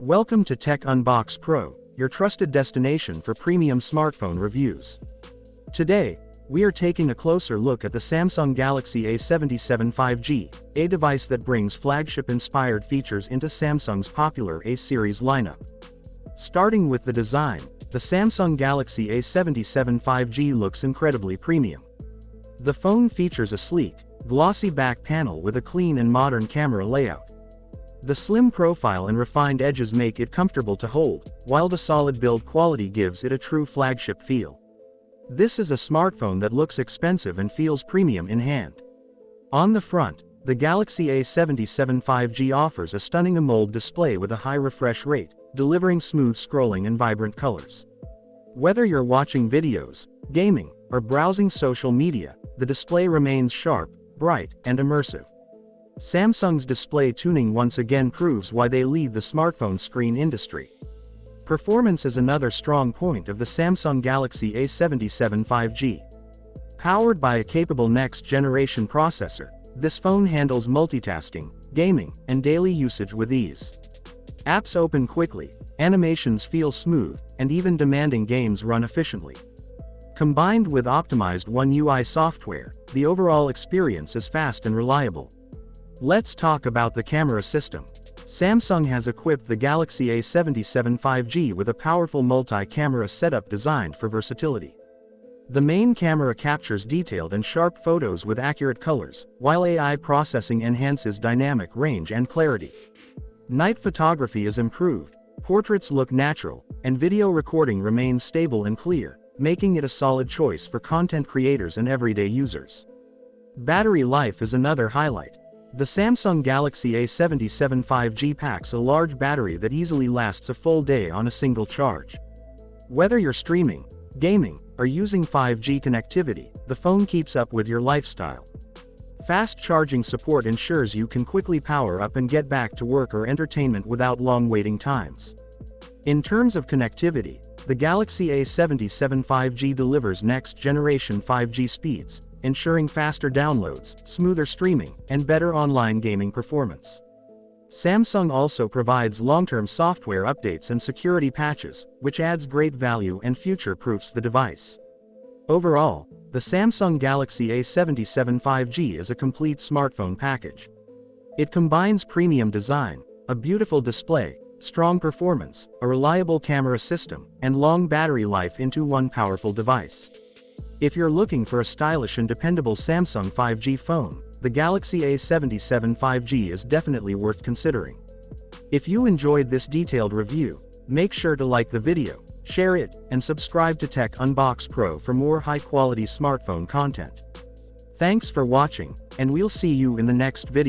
Welcome to Tech Unbox Pro, your trusted destination for premium smartphone reviews. Today, we are taking a closer look at the Samsung Galaxy A77 5G, a device that brings flagship-inspired features into Samsung's popular A series lineup. Starting with the design, the Samsung Galaxy A77 5G looks incredibly premium. The phone features a sleek, glossy back panel with a clean and modern camera layout. The slim profile and refined edges make it comfortable to hold, while the solid build quality gives it a true flagship feel. This is a smartphone that looks expensive and feels premium in hand. On the front, the Galaxy A77 5G offers a stunning AMOLED display with a high refresh rate, delivering smooth scrolling and vibrant colors. Whether you're watching videos, gaming, or browsing social media, the display remains sharp, bright, and immersive. Samsung's display tuning once again proves why they lead the smartphone screen industry. Performance is another strong point of the Samsung Galaxy A77 5G. Powered by a capable next-generation processor, this phone handles multitasking, gaming, and daily usage with ease. Apps open quickly, animations feel smooth, and even demanding games run efficiently. Combined with optimized One UI software, the overall experience is fast and reliable. Let's talk about the camera system. Samsung has equipped the Galaxy A77 5G with a powerful multi-camera setup designed for versatility. The main camera captures detailed and sharp photos with accurate colors, while AI processing enhances dynamic range and clarity. Night photography is improved, portraits look natural, and video recording remains stable and clear, making it a solid choice for content creators and everyday users. Battery life is another highlight. The Samsung Galaxy A77 5G packs a large battery that easily lasts a full day on a single charge. Whether you're streaming, gaming, or using 5G connectivity, the phone keeps up with your lifestyle. Fast charging support ensures you can quickly power up and get back to work or entertainment without long waiting times. In terms of connectivity, the Galaxy A77 5G delivers next-generation 5G speeds, ensuring faster downloads, smoother streaming, and better online gaming performance. Samsung also provides long-term software updates and security patches, which adds great value and future-proofs the device. Overall, the Samsung Galaxy A77 5G is a complete smartphone package. It combines premium design, a beautiful display, strong performance, a reliable camera system, and long battery life into one powerful device. If you're looking for a stylish and dependable Samsung 5G phone, the Galaxy A77 5G is definitely worth considering. If you enjoyed this detailed review, make sure to like the video, share it, and subscribe to Tech Unbox Pro for more high-quality smartphone content. Thanks for watching, and we'll see you in the next video.